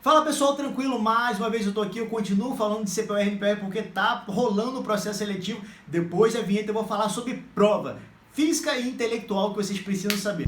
Fala pessoal, tranquilo? Mais uma vez eu tô aqui, eu continuo falando de CPUR e NPUR porque tá rolando o processo seletivo. Depois da vinheta eu vou falar sobre prova física e intelectual que vocês precisam saber.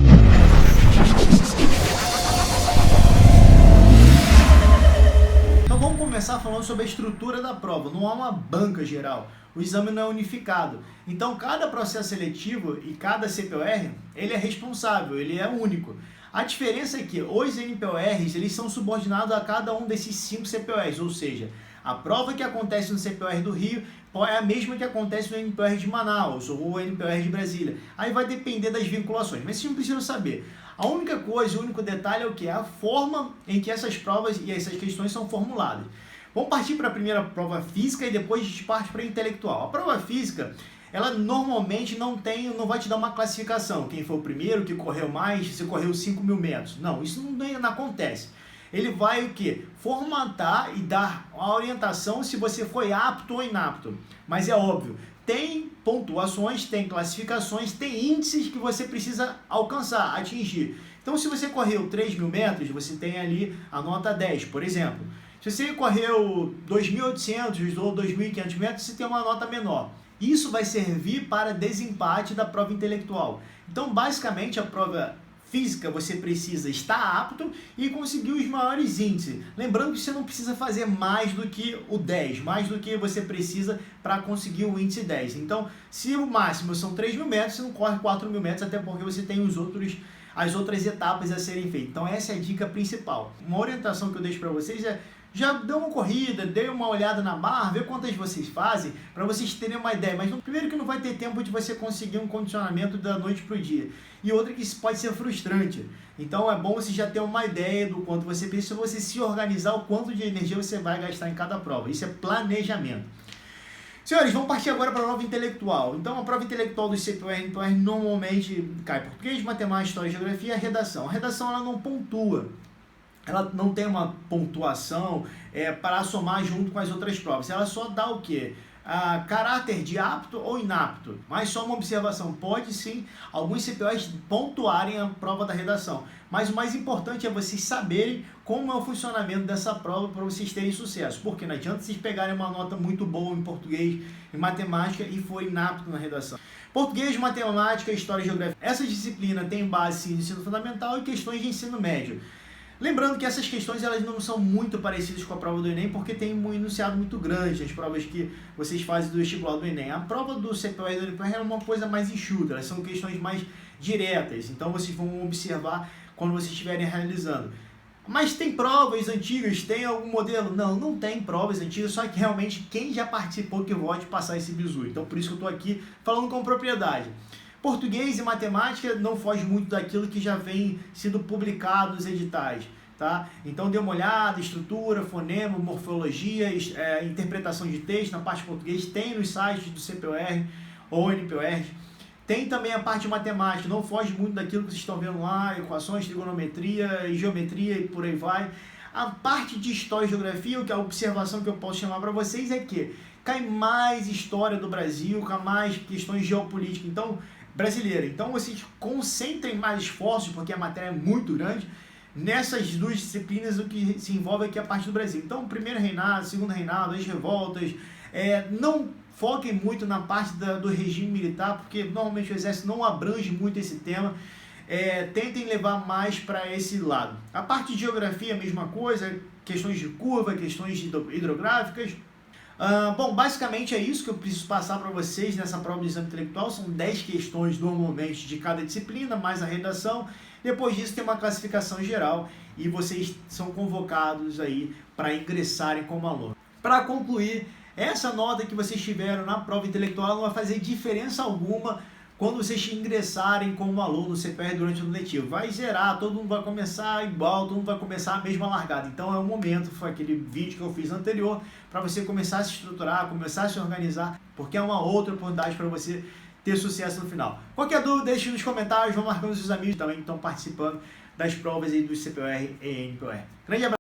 Então vamos começar falando sobre a estrutura da prova. Não há uma banca geral, o exame não é unificado. Então cada processo seletivo e cada CPUR, ele é responsável, ele é único. A diferença é que os NPURs, eles são subordinados a cada um desses 5 CPURs, ou seja, a prova que acontece no CPUR do Rio é a mesma que acontece no NPUR de Manaus ou NPUR de Brasília. Aí vai depender das vinculações, mas vocês não precisam saber. A única coisa, o único detalhe é o que? A forma em que essas provas e essas questões são formuladas. Vamos partir para a primeira prova física e depois a gente parte para a intelectual. A prova física, ela normalmente não vai te dar uma classificação. Quem foi o primeiro, que correu mais, se correu 5.000 metros. Não, isso não acontece. Ele vai o quê? Formatar e dar a orientação se você foi apto ou inapto. Mas é óbvio, tem pontuações, tem classificações, tem índices que você precisa alcançar, atingir. Então se você correu 3.000 metros, você tem ali a nota 10, por exemplo. Se você correu 2.800 ou 2.500 metros, você tem uma nota menor. Isso vai servir para desempate da prova intelectual. Então, basicamente, a prova física você precisa estar apto e conseguir os maiores índices. Lembrando que você não precisa fazer mais do que o 10, mais do que você precisa para conseguir o índice 10. Então, se o máximo são 3.000 metros, você não corre 4.000 metros, até porque você tem as outras etapas a serem feitas. Então, essa é a dica principal. Uma orientação que eu deixo para vocês é: já dê uma corrida, dê uma olhada na barra, vê quantas vocês fazem, para vocês terem uma ideia. Mas primeiro que não vai ter tempo de você conseguir um condicionamento da noite para o dia. E outra que pode ser frustrante. Então é bom você já ter uma ideia do quanto você precisa, você se organizar, o quanto de energia você vai gastar em cada prova. Isso é planejamento. Senhores, vamos partir agora para a prova intelectual. Então, a prova intelectual do CPUR e NPUR normalmente cai português, matemática, história, geografia e a redação. A redação ela não pontua. Ela não tem uma pontuação para somar junto com as outras provas. Ela só dá o quê? Caráter de apto ou inapto. Mas só uma observação, pode sim alguns CPUs pontuarem a prova da redação. Mas o mais importante é vocês saberem como é o funcionamento dessa prova para vocês terem sucesso. Porque não adianta vocês pegarem uma nota muito boa em português, em matemática e forem inapto na redação. Português, matemática, história e geografia. Essa disciplina tem base sim, no ensino fundamental e questões de ensino médio. Lembrando que essas questões elas não são muito parecidas com a prova do Enem, porque tem um enunciado muito grande, as provas que vocês fazem do vestibular do Enem. A prova do CPUR e do NPUR é uma coisa mais enxuta, elas são questões mais diretas, então vocês vão observar quando vocês estiverem realizando. Mas tem provas antigas, tem algum modelo? Não, não tem provas antigas, só que realmente quem já participou que pode passar esse bizu. Então por isso que eu estou aqui falando com propriedade. Português e matemática não foge muito daquilo que já vem sendo publicado nos editais, tá? Então dê uma olhada, estrutura, fonema, morfologia, interpretação de texto na parte de português, tem nos sites do CPUR ou NPUR. Tem também a parte de matemática, não foge muito daquilo que vocês estão vendo lá, equações, trigonometria e geometria e por aí vai. A parte de história e geografia, que é a observação que eu posso chamar para vocês é que cai mais história do Brasil, cai mais questões geopolíticas, então brasileira. Então vocês concentrem mais esforços, porque a matéria é muito grande, nessas duas disciplinas o que se envolve aqui é a parte do Brasil. Então, primeiro reinado, segundo reinado, as revoltas, não foquem muito na parte do regime militar, porque normalmente o exército não abrange muito esse tema. Tentem levar mais para esse lado. A parte de geografia, a mesma coisa, questões de curva, questões hidrográficas. Bom, basicamente é isso que eu preciso passar para vocês nessa prova de exame intelectual. São 10 questões normalmente de cada disciplina, mais a redação. Depois disso tem uma classificação geral e vocês são convocados aí para ingressarem como aluno. Para concluir, essa nota que vocês tiveram na prova intelectual não vai fazer diferença alguma quando vocês ingressarem como aluno no CPUR durante o ano letivo. Vai zerar, todo mundo vai começar igual, todo mundo vai começar a mesma largada. Então é o momento, foi aquele vídeo que eu fiz anterior, para você começar a se estruturar, começar a se organizar, porque é uma outra oportunidade para você ter sucesso no final. Qualquer dúvida, deixe nos comentários, vão marcando seus amigos também que estão participando das provas aí do CPUR e NPUR. Grande abraço!